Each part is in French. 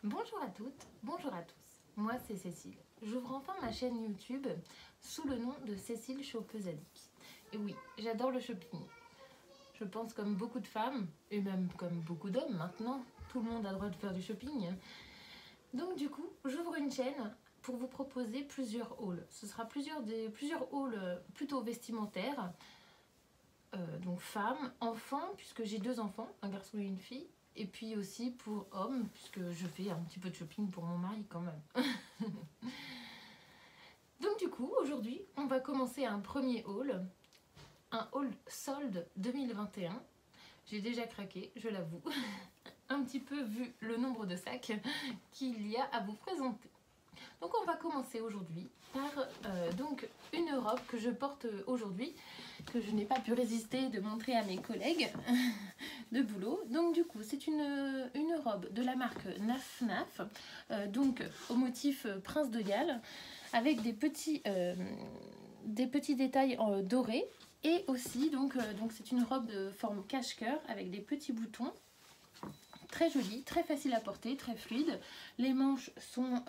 Bonjour à toutes, bonjour à tous. Moi c'est Cécile. J'ouvre enfin ma chaîne YouTube sous le nom de Cécile Shoppeuse Addict. Et oui, j'adore le shopping. Je pense comme beaucoup de femmes, et même comme beaucoup d'hommes maintenant, tout le monde a le droit de faire du shopping. Donc du coup, j'ouvre une chaîne pour vous proposer plusieurs hauls. Ce sera plusieurs hauls plutôt vestimentaires, donc femmes, enfants, puisque j'ai 2 enfants, un garçon et une fille. Et puis aussi pour hommes, puisque je fais un petit peu de shopping pour mon mari quand même. Donc du coup, aujourd'hui, on va commencer un premier haul. Un haul solde 2021. J'ai déjà craqué, je l'avoue. Un petit peu vu le nombre de sacs qu'il y a à vous présenter. Donc on va commencer aujourd'hui par donc une robe que je porte aujourd'hui, que je n'ai pas pu résister de montrer à mes collègues de boulot. Donc du coup c'est une robe de la marque Naf Naf, donc au motif Prince de Galles, avec des petits détails dorés. Et aussi donc c'est une robe de forme cache-cœur avec des petits boutons. Très jolie, très facile à porter, très fluide. Les manches sont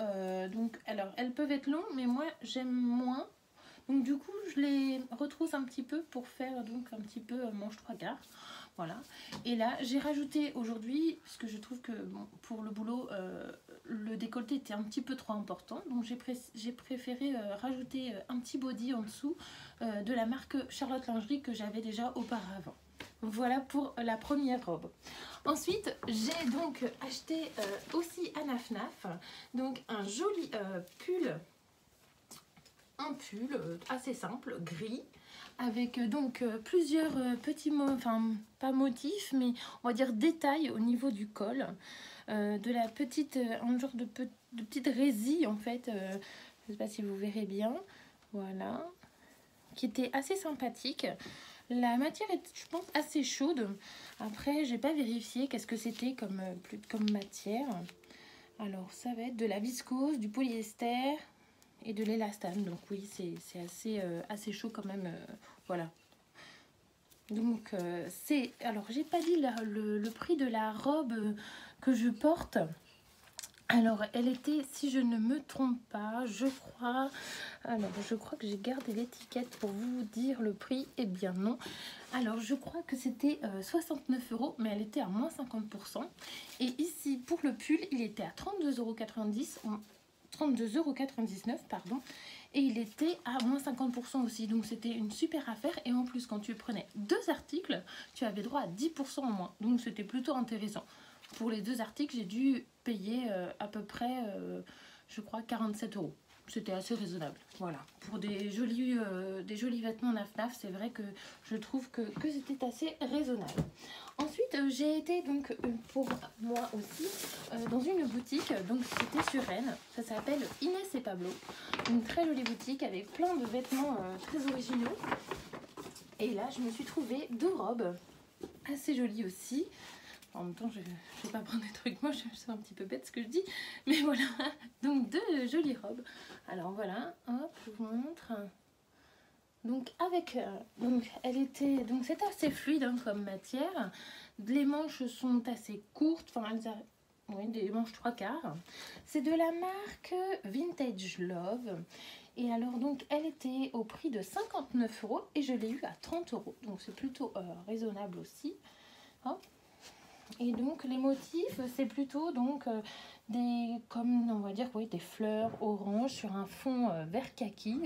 alors elles peuvent être longues, mais moi j'aime moins. Donc du coup je les retrousse un petit peu pour faire donc un petit peu manche 3/4. Voilà. Et là j'ai rajouté aujourd'hui, parce que je trouve que bon, pour le boulot le décolleté était un petit peu trop important. Donc j'ai préféré rajouter un petit body en dessous de la marque Charlotte Lingerie que j'avais déjà auparavant. Voilà pour la première robe. Ensuite, j'ai donc acheté aussi à Naf Naf donc un joli pull, assez simple, gris, avec donc plusieurs petits enfin pas motifs, mais on va dire détails au niveau du col, de la petite, un genre de petite résille en fait, je sais pas si vous verrez bien, voilà, qui était assez sympathique. La matière est, je pense, assez chaude. Après, j'ai pas vérifié qu'est-ce que c'était comme matière. Alors, ça va être de la viscose, du polyester et de l'élastane. Donc oui, c'est assez chaud quand même. Voilà. Donc, alors, j'ai pas dit le prix de la robe que je porte. Alors, elle était, si je ne me trompe pas, je crois que j'ai gardé l'étiquette pour vous dire le prix. Eh bien non. Alors, je crois que c'était 69 €, mais elle était à moins 50%. Et ici, pour le pull, il était à 32,90 €, 32,99 €, pardon. Et il était à moins 50% aussi. Donc, c'était une super affaire. Et en plus, quand tu prenais 2 articles, tu avais droit à 10% en moins. Donc, c'était plutôt intéressant. Pour les 2 articles, j'ai dû payer à peu près, je crois, 47 €. C'était assez raisonnable. Voilà. Pour des jolis vêtements Naf Naf, c'est vrai que je trouve que c'était assez raisonnable. Ensuite, j'ai été donc pour moi aussi dans une boutique. Donc c'était sur Rennes. Ça s'appelle Inès et Pablo. Une très jolie boutique avec plein de vêtements très originaux. Et là, je me suis trouvé 2 robes assez jolies aussi. En même temps, je ne vais pas prendre des trucs moches, c'est un petit peu bête ce que je dis. Mais voilà, donc 2 jolies robes. Alors voilà, hop, je vous montre. Donc avec, elle était, donc c'est assez fluide hein, comme matière. Les manches sont assez courtes, enfin oui, des manches 3/4. C'est de la marque Vintage Love. Et alors donc elle était au prix de 59 € et je l'ai eu à 30 €. Donc c'est plutôt raisonnable aussi. Hop. Et donc les motifs, c'est plutôt donc comme on va dire oui, des fleurs orange sur un fond vert kaki.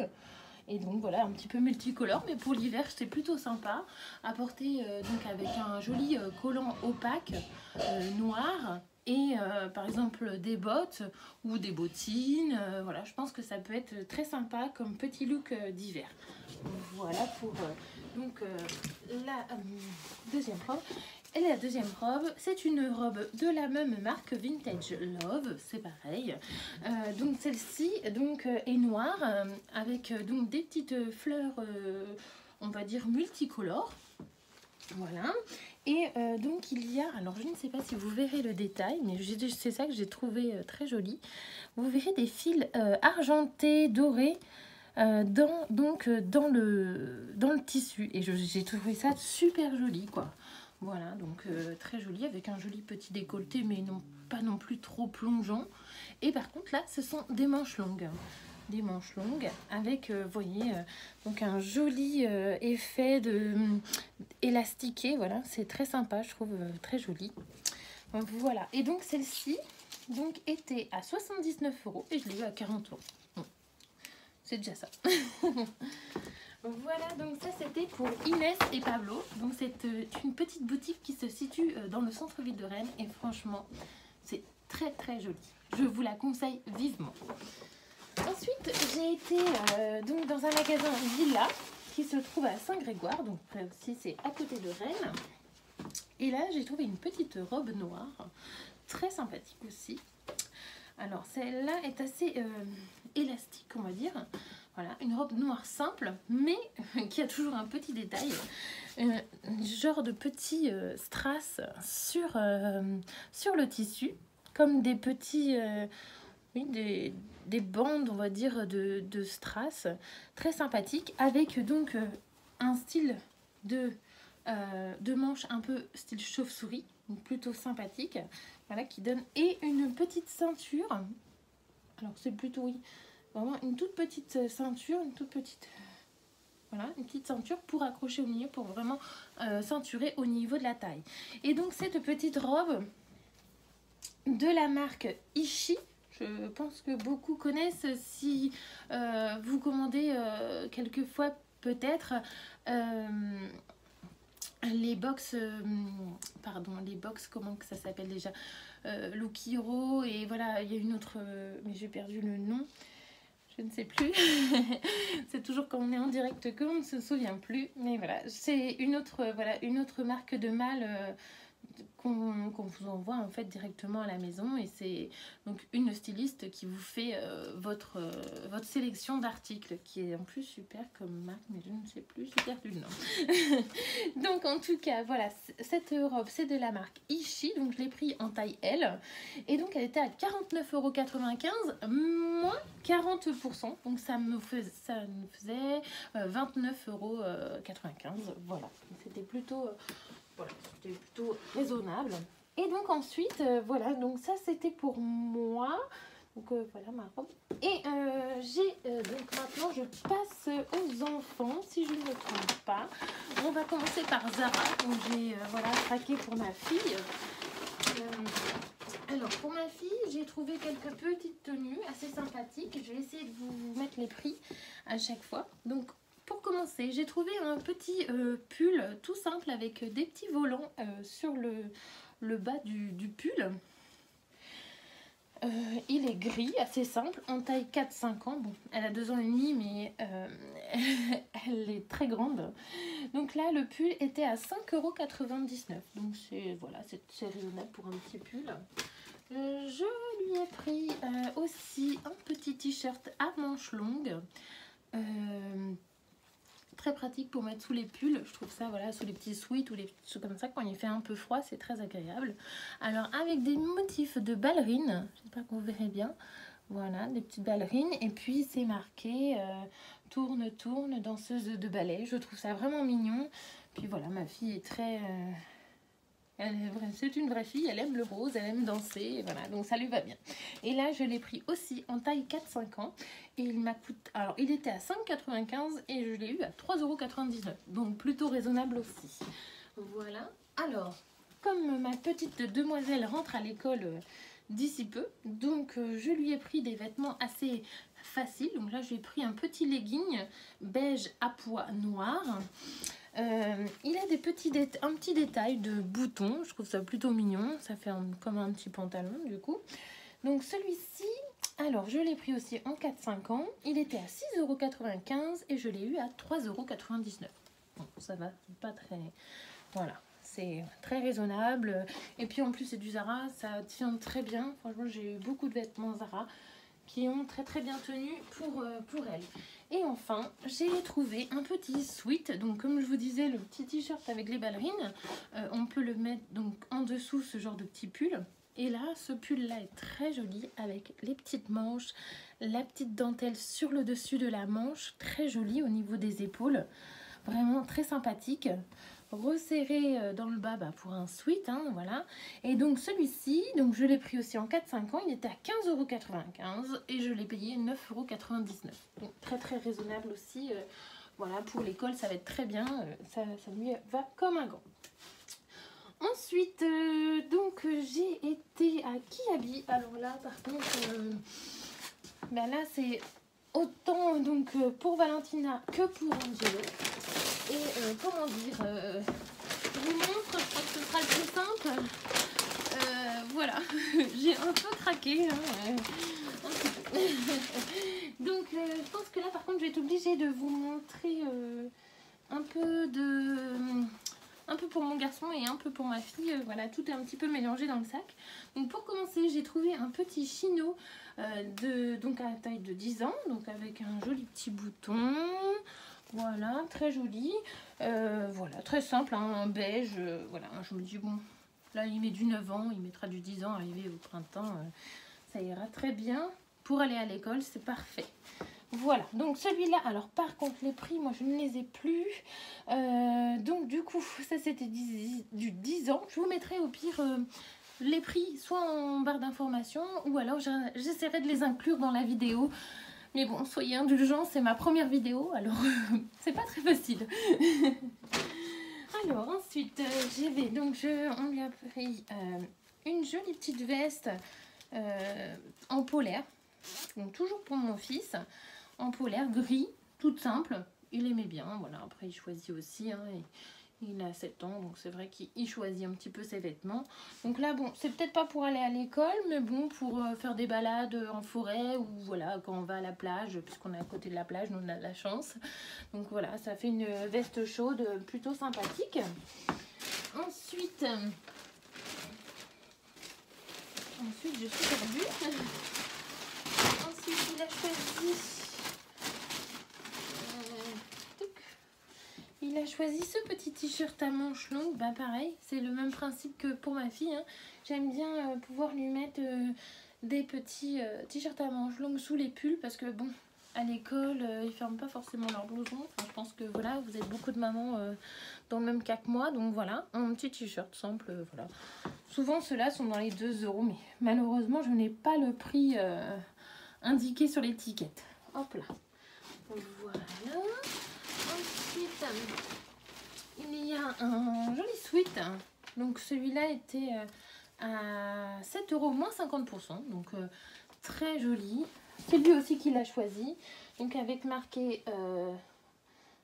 Et donc voilà, un petit peu multicolore, mais pour l'hiver c'est plutôt sympa à porter donc avec un joli collant opaque noir et par exemple des bottes ou des bottines. Voilà, je pense que ça peut être très sympa comme petit look d'hiver. Voilà pour donc la deuxième robe. Et la deuxième robe, c'est une robe de la même marque Vintage Love, c'est pareil. Donc celle-ci donc est noire avec donc des petites fleurs, on va dire multicolores. Voilà. Et donc il y a, alors je ne sais pas si vous verrez le détail, mais c'est ça que j'ai trouvé très joli. Vous verrez des fils argentés, dorés. Dans le tissu, et j'ai trouvé ça super joli quoi. Voilà, donc très joli, avec un joli petit décolleté, mais non, pas non plus trop plongeant. Et par contre, là, ce sont des manches longues. Des manches longues avec, vous voyez, donc un joli effet de élastiqué. Voilà, c'est très sympa, je trouve, très joli. Donc, voilà, et donc celle-ci donc était à 79 € et je l'ai eu à 40 €. Bon, c'est déjà ça. Voilà, donc ça c'était pour Inès et Pablo. Donc c'est une petite boutique qui se situe dans le centre-ville de Rennes et franchement c'est très très joli. Je vous la conseille vivement. Ensuite j'ai été donc dans un magasin Villa qui se trouve à Saint-Grégoire, donc aussi c'est à côté de Rennes. Et là j'ai trouvé une petite robe noire, très sympathique aussi. Alors celle-là est assez élastique on va dire. Voilà, une robe noire simple, mais qui a toujours un petit détail, genre de petits strass sur le tissu, comme des petits, oui, des bandes, on va dire, de strass, très sympathique, avec donc un style de manche un peu style chauve-souris, plutôt sympathique, voilà, qui donne, et une petite ceinture, alors c'est plutôt, oui, vraiment une toute petite ceinture, une toute petite, voilà, une petite ceinture pour accrocher au milieu, pour vraiment ceinturer au niveau de la taille. Et donc cette petite robe de la marque Ishi, je pense que beaucoup connaissent si vous commandez quelquefois peut-être les box, pardon, les box, comment que ça s'appelle déjà, Lukiro, et voilà, il y a une autre, mais j'ai perdu le nom. Je ne sais plus. C'est toujours quand on est en direct qu'on ne se souvient plus. Mais voilà, c'est une autre, voilà, une autre marque de malle qu'on vous envoie en fait directement à la maison. Et c'est donc une styliste qui vous fait votre sélection d'articles, qui est en plus super comme marque, mais je ne sais plus, j'ai perdu le nom. Donc en tout cas, voilà, cette robe, c'est de la marque Ishi. Donc je l'ai pris en taille L. Et donc elle était à 49,95 € moins 40%. Donc ça me faisait 29,95 €. Voilà, c'était plutôt... voilà, c'était plutôt raisonnable. Et donc ensuite, voilà, donc ça c'était pour moi. Donc voilà ma robe. Et donc maintenant je passe aux enfants, si je ne me trompe pas. On va commencer par Zara. Donc j'ai voilà, craqué pour ma fille. Alors pour ma fille, j'ai trouvé quelques petites tenues assez sympathiques. Je vais essayer de vous mettre les prix à chaque fois. Donc pour commencer, j'ai trouvé un petit pull tout simple avec des petits volants sur le bas du pull. Il est gris, assez simple, en taille 4-5 ans. Bon, elle a 2 ans et demi, mais elle est très grande. Donc là, le pull était à 5,99 €. Donc c'est voilà, c'est raisonnable pour un petit pull. Je lui ai pris aussi un petit t-shirt à manches longues. Très pratique pour mettre sous les pulls, je trouve ça, voilà, sous les petits sweats ou les trucs comme ça, quand il fait un peu froid, c'est très agréable. Alors avec des motifs de ballerines, j'espère que vous verrez bien, voilà, des petites ballerines, et puis c'est marqué tourne, tourne, danseuse de ballet. Je trouve ça vraiment mignon. Puis voilà, ma fille est très... c'est une vraie fille, elle aime le rose, elle aime danser, et voilà, donc ça lui va bien. Et là, je l'ai pris aussi en taille 4-5 ans, et il m'a coûté, alors il était à 5,95 € et je l'ai eu à 3,99 €, donc plutôt raisonnable aussi. Voilà, alors, comme ma petite demoiselle rentre à l'école d'ici peu, donc je lui ai pris des vêtements assez faciles. Donc là, j'ai pris un petit legging beige à pois noir. Il a un petit détail de boutons, je trouve ça plutôt mignon, ça fait comme un petit pantalon du coup. Donc celui-ci, alors je l'ai pris aussi en 4-5 ans, il était à 6,95 € et je l'ai eu à 3,99 €. Bon, ça va, pas très... Voilà, c'est très raisonnable. Et puis en plus c'est du Zara, ça tient très bien, franchement j'ai eu beaucoup de vêtements Zara qui ont très très bien tenu pour elle. Et enfin, j'ai trouvé un petit sweat. Donc comme je vous disais, le petit t-shirt avec les ballerines, on peut le mettre donc en dessous ce genre de petit pull. Et là, ce pull-là est très joli avec les petites manches, la petite dentelle sur le dessus de la manche, très jolie au niveau des épaules. Vraiment très sympathique. resserré dans le bas pour un sweat, hein, voilà. Et donc celui-ci, donc je l'ai pris aussi en 4-5 ans, il était à 15,95 € et je l'ai payé 9,99 €. Donc très très raisonnable aussi, voilà, pour l'école ça va être très bien, ça lui va comme un gant. Ensuite, donc j'ai été à Kiabi. Alors là, par contre, là c'est autant donc pour Valentina que pour Angelo. Et comment dire, je vous montre, je crois que ce sera le plus simple. Voilà, j'ai un peu craqué. Hein, donc je pense que là, par contre, je vais être obligée de vous montrer un peu pour mon garçon et un peu pour ma fille. Voilà, tout est un petit peu mélangé dans le sac. Donc pour commencer, j'ai trouvé un petit chino donc à la taille de 10 ans, donc avec un joli petit bouton. Voilà, très joli. Voilà, très simple, hein, un beige. Voilà, je me dis, bon, là il met du 9 ans, il mettra du 10 ans arrivé au printemps. Ça ira très bien. Pour aller à l'école, c'est parfait. Voilà, donc celui-là, alors par contre les prix, moi je ne les ai plus. Donc du coup, ça c'était du 10 ans. Je vous mettrai au pire les prix soit en barre d'information ou alors j'essaierai de les inclure dans la vidéo. Mais bon, soyez indulgents, c'est ma première vidéo, alors c'est pas très facile. Alors ensuite, on lui a pris une jolie petite veste en polaire. Donc toujours pour mon fils, en polaire gris, toute simple. Il aimait bien, voilà. Après il choisit aussi, hein, il a 7 ans, donc c'est vrai qu'il choisit un petit peu ses vêtements. Donc là, bon, c'est peut-être pas pour aller à l'école, mais bon, pour faire des balades en forêt, ou voilà, quand on va à la plage, puisqu'on est à côté de la plage, nous on a de la chance. Donc voilà, ça fait une veste chaude plutôt sympathique. Ensuite, je suis perdue. Ensuite, il a choisi ce petit t-shirt à manches longues. Bah pareil, c'est le même principe que pour ma fille, hein. J'aime bien pouvoir lui mettre des petits t-shirts à manches longues sous les pulls parce que bon, à l'école, ils ferment pas forcément leur blouson. Enfin, je pense que voilà, vous êtes beaucoup de mamans dans le même cas que moi, donc voilà, un petit t-shirt simple, voilà. Souvent, ceux-là sont dans les 2 €, mais malheureusement, je n'ai pas le prix indiqué sur l'étiquette. Hop là. Voilà. Ensuite, il y a un joli sweat. Donc celui-là était à 7 € moins 50%. Donc très joli. C'est lui aussi qui l'a choisi. Donc avec marqué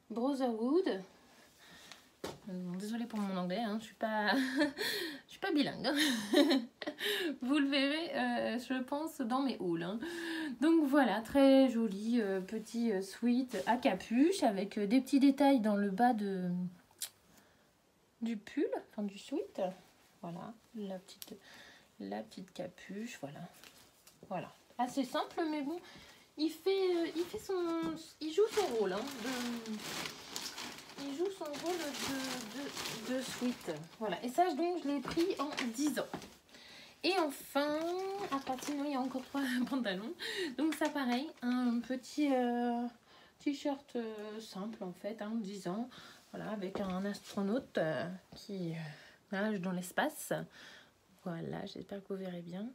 Brotherhood. Désolée pour mon anglais, hein, je suis pas bilingue. Hein. Vous le verrez, je pense, dans mes hauls. Hein. Donc voilà, très joli petit sweat à capuche avec des petits détails dans le bas du pull, enfin du sweat. Voilà, la petite capuche, voilà. Assez simple, mais bon, il joue son rôle. Hein, il joue son rôle de sweat. Voilà. Et ça, donc, je l'ai pris en 10 ans. Et enfin, après, sinon, il y a encore 3 pantalons. Donc, ça, pareil, un petit t-shirt simple, en fait, 10 ans. Voilà, avec un astronaute qui nage dans l'espace. Voilà, j'espère que vous verrez bien.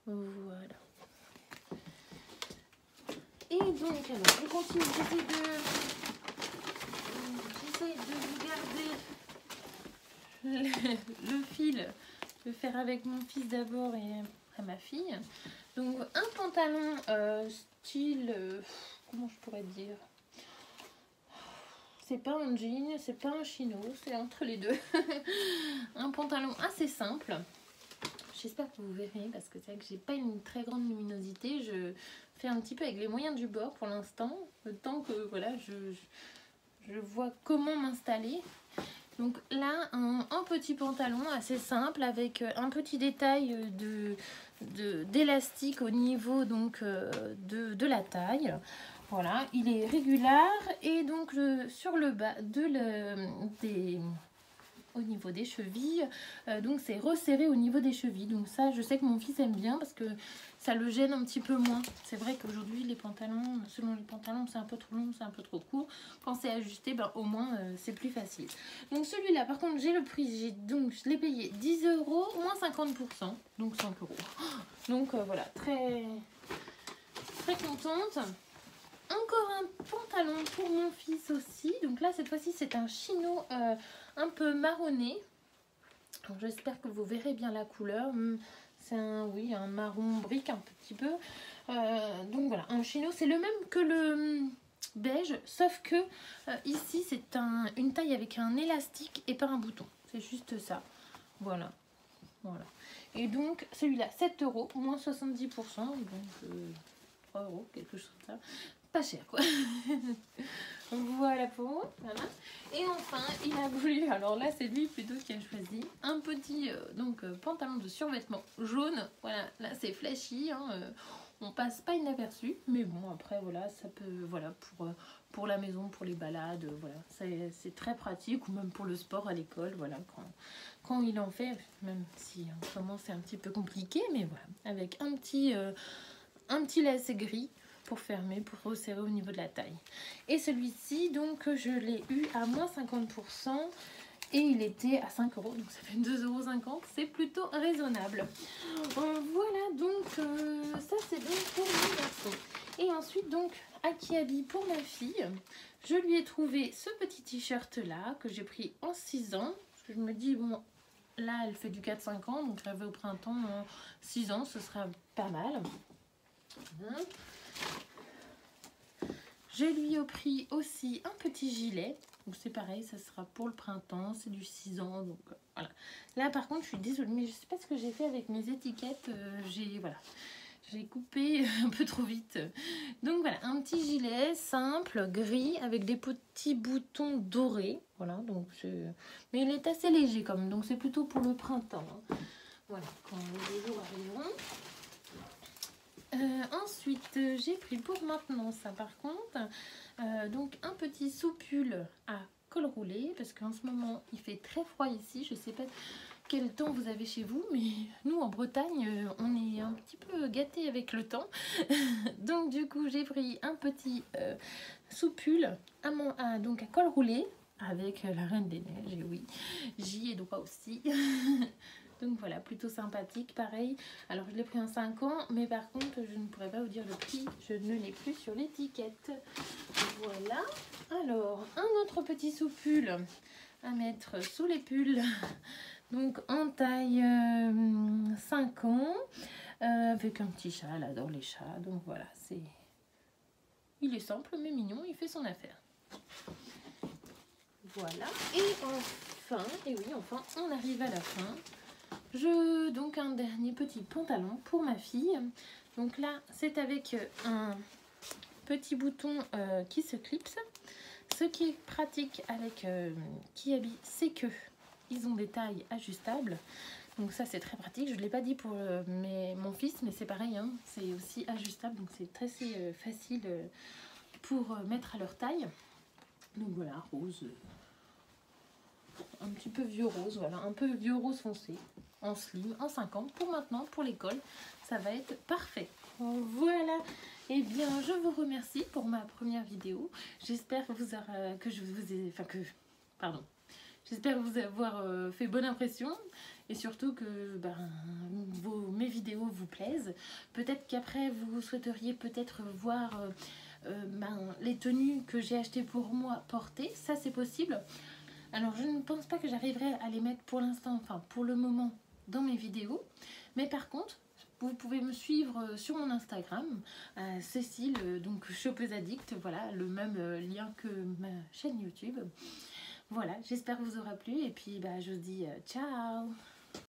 Voilà. Et donc, alors, je continue. J'essaie de vous garder le fil, le faire avec mon fils d'abord et à ma fille. Donc un pantalon style, comment je pourrais dire, c'est pas un jean, c'est pas un chino, c'est entre les deux. Un pantalon assez simple. J'espère que vous verrez parce que c'est vrai que j'ai pas une très grande luminosité. Je fais un petit peu avec les moyens du bord pour l'instant, le temps que voilà, je vois comment m'installer. Donc là, un petit pantalon assez simple avec un petit détail d'élastique au niveau donc de la taille. Voilà, il est régulier et donc sur le bas au niveau des chevilles, donc c'est resserré au niveau des chevilles, donc ça je sais que mon fils aime bien parce que ça le gêne un petit peu moins. C'est vrai qu'aujourd'hui les pantalons, selon les pantalons, c'est un peu trop long, c'est un peu trop court. Quand c'est ajusté, ben, au moins c'est plus facile. Donc celui-là par contre j'ai le prix, donc je l'ai payé 10 € moins 50%, donc 5 €. Donc voilà, très contente. Encore un pantalon pour mon fils aussi. Donc là, cette fois-ci, c'est un chino un peu marronné. J'espère que vous verrez bien la couleur. C'est oui, un marron brique un petit peu. Donc voilà, un chino, c'est le même que le beige, sauf que ici, c'est une taille avec un élastique et pas un bouton. C'est juste ça. Voilà. Voilà. Et donc, celui-là, 7 €, moins 70%. Donc, 3 €, quelque chose comme ça. Pas cher quoi. Voilà pour moi. Voilà. Et enfin il a voulu, alors là c'est lui plutôt qui a choisi un petit pantalon de survêtement jaune. Voilà, là c'est flashy, hein, on passe pas inaperçu, mais bon après voilà, ça peut, voilà, pour la maison, pour les balades, voilà, c'est très pratique, ou même pour le sport à l'école, voilà, quand il en fait, même si en ce moment c'est un petit peu compliqué, mais voilà, avec un petit lacet gris pour fermer, pour resserrer au niveau de la taille. Et celui-ci, donc, je l'ai eu à moins 50% et il était à 5 €, donc ça fait 2,50 €, c'est plutôt raisonnable. Voilà, donc, ça c'est donc pour mon garçon. Et ensuite, donc, Akihabis pour ma fille, je lui ai trouvé ce petit t-shirt là, que j'ai pris en 6 ans, parce que je me dis, bon, là elle fait du 4-5 ans, donc j'avais au printemps 6 ans, ce sera pas mal. Je lui ai pris aussi un petit gilet. Donc c'est pareil, ça sera pour le printemps, c'est du 6 ans. Donc voilà. Là par contre, je suis désolée, mais je sais pas ce que j'ai fait avec mes étiquettes. J'ai coupé un peu trop vite. Donc voilà, un petit gilet simple, gris, avec des petits boutons dorés. Voilà, donc mais il est assez léger quand même, donc c'est plutôt pour le printemps. Hein. Voilà, quand les jours arriveront. Ensuite, j'ai pris pour maintenant ça par contre, donc un petit soupule à col roulé, parce qu'en ce moment il fait très froid ici, je sais pas quel temps vous avez chez vous, mais nous en Bretagne on est un petit peu gâtés avec le temps. Donc du coup j'ai pris un petit soupule donc à col roulé avec la Reine des Neiges, et oui, j'y ai droit aussi. Donc voilà, plutôt sympathique, pareil. Alors je l'ai pris en 5 ans, mais par contre je ne pourrais pas vous dire le prix, je ne l'ai plus sur l'étiquette. Voilà. Alors, un autre petit soupule à mettre sous les pulls. Donc en taille 5 ans, avec un petit chat, elle adore les chats. Donc voilà, il est simple mais mignon, il fait son affaire. Voilà. Et enfin, et oui, enfin, on arrive à la fin. Donc un dernier petit pantalon pour ma fille. Donc là c'est avec un petit bouton qui se clipse. Ce qui est pratique avec Akihabis, c'est que ils ont des tailles ajustables. Donc ça c'est très pratique. Je ne l'ai pas dit pour mon fils, mais c'est pareil, hein, c'est aussi ajustable. Donc c'est très facile pour mettre à leur taille. Donc voilà, rose, un petit peu vieux rose, voilà, un peu vieux rose foncé, en slim, en 50. Pour maintenant, pour l'école, ça va être parfait. Voilà, et bien je vous remercie pour ma première vidéo. J'espère j'espère vous avoir fait bonne impression, et surtout que mes vidéos vous plaisent. Peut-être qu'après vous souhaiteriez peut-être voir les tenues que j'ai achetées pour moi porter, ça c'est possible. Alors je ne pense pas que j'arriverai à les mettre pour l'instant, enfin pour le moment, dans mes vidéos. Mais par contre, vous pouvez me suivre sur mon Instagram, Cécile, donc Chopeuse Addict, voilà, le même lien que ma chaîne YouTube. Voilà, j'espère que vous aura plu et puis je vous dis ciao.